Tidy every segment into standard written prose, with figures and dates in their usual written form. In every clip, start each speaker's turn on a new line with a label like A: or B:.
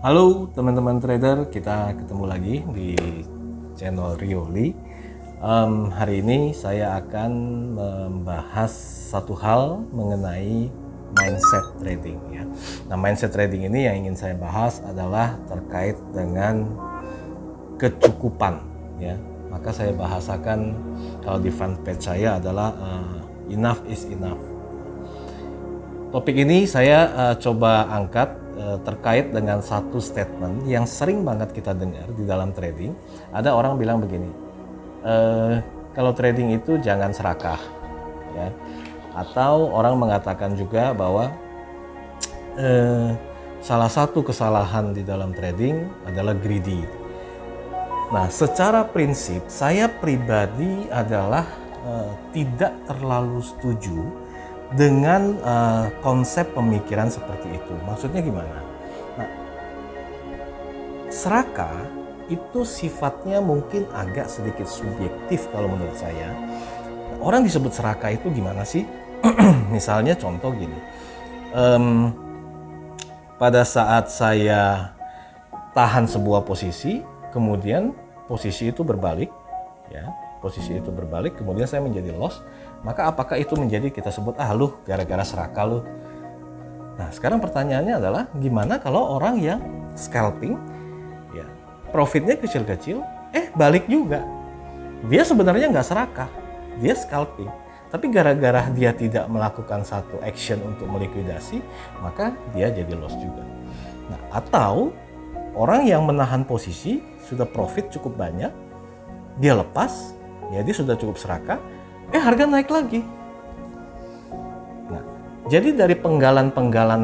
A: Halo teman-teman trader, kita ketemu lagi di channel Rioli. Hari ini saya akan membahas satu hal mengenai mindset trading ya. Nah, mindset trading ini yang ingin saya bahas adalah terkait dengan kecukupan ya. Maka saya bahasakan kalau di fanpage saya adalah enough is enough. Topik ini saya coba angkat terkait dengan satu statement yang sering banget kita dengar di dalam trading. Ada orang bilang begini, kalau trading itu jangan serakah, ya. Atau orang mengatakan juga bahwa salah satu kesalahan di dalam trading adalah greedy. Nah, secara prinsip saya pribadi adalah tidak terlalu setuju dengan konsep pemikiran seperti itu. Maksudnya gimana? Nah, serakah itu sifatnya mungkin agak sedikit subjektif kalau menurut saya. Orang disebut serakah itu gimana sih? Misalnya contoh gini, pada saat saya tahan sebuah posisi, kemudian posisi itu berbalik, ya, posisi itu berbalik, kemudian saya menjadi loss, maka apakah itu menjadi kita sebut lu gara-gara serakah lu? Nah, sekarang pertanyaannya adalah gimana kalau orang yang scalping, ya, profitnya kecil-kecil, balik juga. Dia sebenarnya nggak serakah, dia scalping. Tapi gara-gara dia tidak melakukan satu action untuk melikuidasi, maka dia jadi loss juga. Nah, atau orang yang menahan posisi sudah profit cukup banyak, dia lepas, ya dia sudah cukup serakah, harga naik lagi. Nah, jadi dari penggalan-penggalan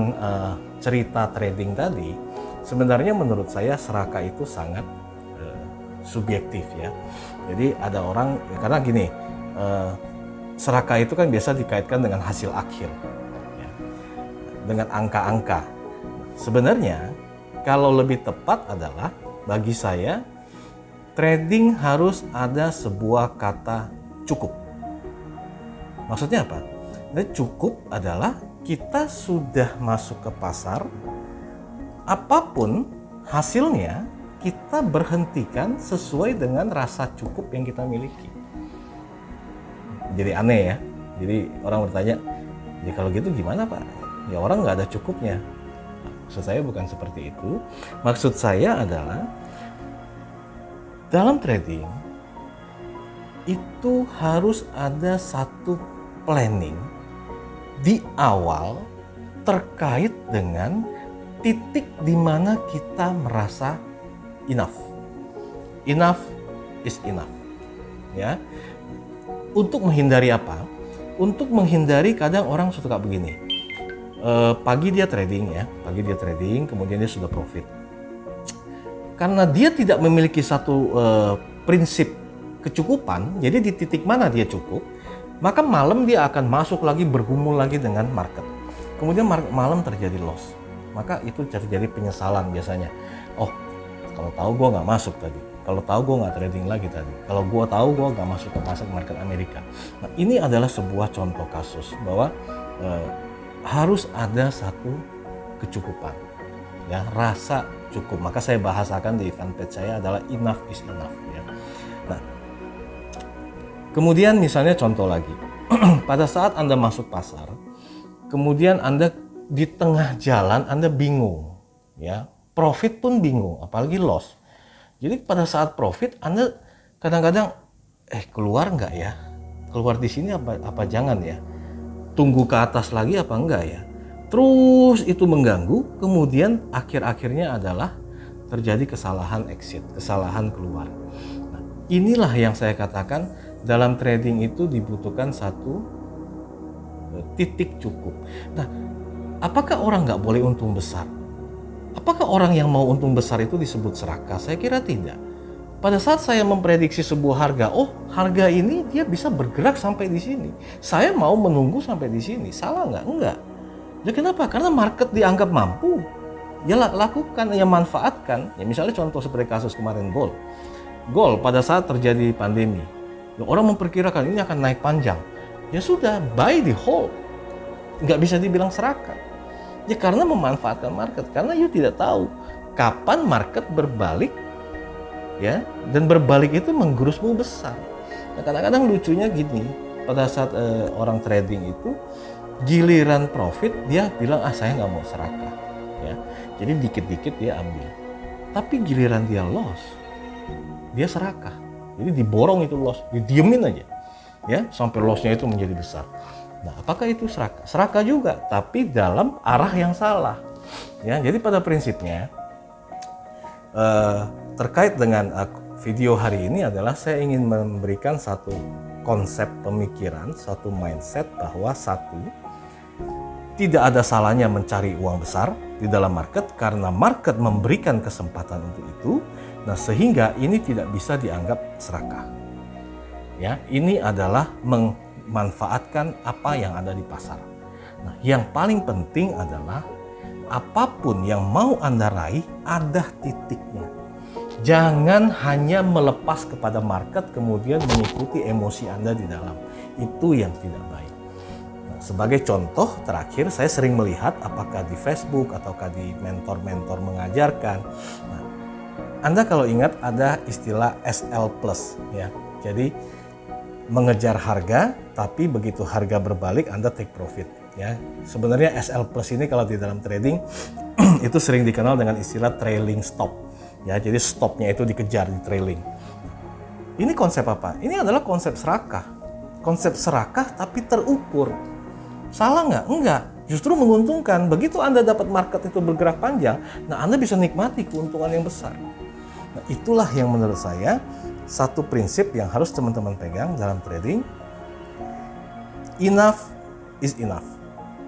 A: cerita trading tadi, sebenarnya menurut saya serakah itu sangat subjektif ya. Jadi ada orang, karena gini, serakah itu kan biasa dikaitkan dengan hasil akhir, ya, dengan angka-angka. Sebenarnya kalau lebih tepat adalah bagi saya, trading harus ada sebuah kata cukup. Maksudnya apa? Nah, cukup adalah kita sudah masuk ke pasar, apapun hasilnya kita berhentikan sesuai dengan rasa cukup yang kita miliki. Jadi aneh ya. Jadi orang bertanya, ya kalau gitu gimana Pak? Ya orang nggak ada cukupnya. Maksud saya bukan seperti itu. Maksud saya adalah dalam trading itu harus ada satu planning di awal terkait dengan titik di mana kita merasa enough. Enough is enough. Ya. Untuk menghindari apa? Untuk menghindari kadang orang suka begini. Pagi dia trading ya, kemudian dia sudah profit. Karena dia tidak memiliki satu prinsip kecukupan, jadi di titik mana dia cukup, maka malam dia akan masuk lagi, bergumul lagi dengan market. Kemudian malam terjadi loss, maka itu terjadi penyesalan biasanya. Oh, kalau tahu gue nggak masuk tadi, kalau tahu gue nggak trading lagi tadi, kalau gue tahu gue nggak masuk ke pasar market Amerika. Nah, ini adalah sebuah contoh kasus bahwa harus ada satu kecukupan, ya, rasa cukup. Maka saya bahasakan di fanpage saya adalah enough is enough, ya. Nah, kemudian misalnya contoh lagi, pada saat Anda masuk pasar, kemudian Anda di tengah jalan Anda bingung, ya, profit pun bingung, apalagi loss. Jadi pada saat profit Anda kadang-kadang keluar nggak ya? Keluar di sini apa jangan ya? Tunggu ke atas lagi apa enggak ya? Terus itu mengganggu, kemudian akhir-akhirnya adalah terjadi kesalahan exit, kesalahan keluar. Nah, inilah yang saya katakan dalam trading itu dibutuhkan satu titik cukup. Nah, apakah orang nggak boleh untung besar? Apakah orang yang mau untung besar itu disebut serakah? Saya kira tidak. Pada saat saya memprediksi sebuah harga, harga ini dia bisa bergerak sampai di sini. Saya mau menunggu sampai di sini. Salah nggak? Enggak. Ya kenapa? Karena market dianggap mampu. Ya lakukan, ya manfaatkan. Ya misalnya contoh seperti kasus kemarin gold. Gold pada saat terjadi pandemi, orang memperkirakan ini akan naik panjang. Ya sudah, buy the whole. Nggak bisa dibilang serakah. Ya karena memanfaatkan market. Karena you tidak tahu kapan market berbalik, ya, dan berbalik itu menggerusmu besar. Nah, kadang-kadang lucunya gini, pada saat orang trading itu giliran profit dia bilang saya nggak mau serakah, ya, jadi dikit-dikit dia ambil. Tapi giliran dia loss, dia serakah, jadi diborong itu loss, didiemin aja, ya, sampai lossnya itu menjadi besar. Nah, apakah itu serakah? Serakah juga, tapi dalam arah yang salah, ya. Jadi pada prinsipnya terkait dengan video hari ini adalah saya ingin memberikan satu konsep pemikiran, satu mindset bahwa satu, tidak ada salahnya mencari uang besar di dalam market karena market memberikan kesempatan untuk itu. Nah, sehingga ini tidak bisa dianggap serakah. Ya, ini adalah memanfaatkan apa yang ada di pasar. Nah, yang paling penting adalah apapun yang mau Anda raih ada titiknya. Jangan hanya melepas kepada market kemudian mengikuti emosi Anda di dalam. Itu yang tidak baik. Nah, sebagai contoh terakhir, saya sering melihat apakah di Facebook ataukah di mentor-mentor mengajarkan. Nah, Anda kalau ingat ada istilah SL plus, ya. Jadi mengejar harga, tapi begitu harga berbalik Anda take profit, ya. Sebenarnya SL plus ini kalau di dalam trading itu sering dikenal dengan istilah trailing stop. Ya, jadi stopnya itu dikejar di trailing. Ini konsep apa? Ini adalah konsep serakah. Konsep serakah tapi terukur. Salah nggak? Enggak. Justru menguntungkan. Begitu Anda dapat market itu bergerak panjang, nah Anda bisa nikmati keuntungan yang besar. Nah, itulah yang menurut saya satu prinsip yang harus teman-teman pegang dalam trading. Enough is enough.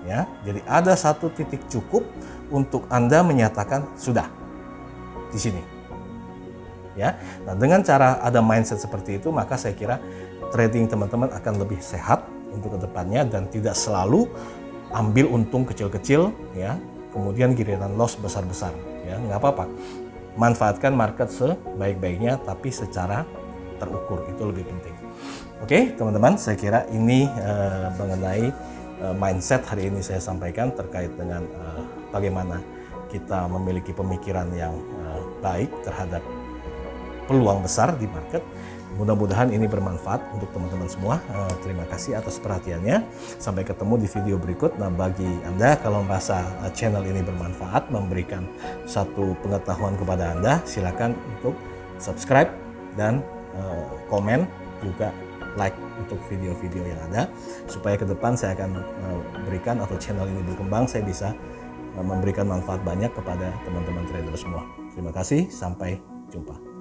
A: Ya, jadi ada satu titik cukup untuk Anda menyatakan sudah di sini. Ya. Nah, dengan cara ada mindset seperti itu, maka saya kira trading teman-teman akan lebih sehat untuk kedepannya dan tidak selalu ambil untung kecil-kecil, ya. Kemudian giliran loss besar-besar, ya. Nggak apa-apa. Manfaatkan market sebaik-baiknya tapi secara terukur, itu lebih penting. Oke, teman-teman, saya kira ini mengenai mindset hari ini saya sampaikan terkait dengan bagaimana kita memiliki pemikiran yang baik terhadap peluang besar di market. Mudah-mudahan ini bermanfaat untuk teman-teman semua. Terima kasih atas perhatiannya. Sampai ketemu di video berikut. Nah, bagi Anda kalau merasa channel ini bermanfaat, memberikan satu pengetahuan kepada Anda, silakan untuk subscribe dan komen, juga like untuk video-video yang ada, supaya ke depan saya akan berikan atau channel ini berkembang, saya bisa memberikan manfaat banyak kepada teman-teman trader semua. Terima kasih, sampai jumpa.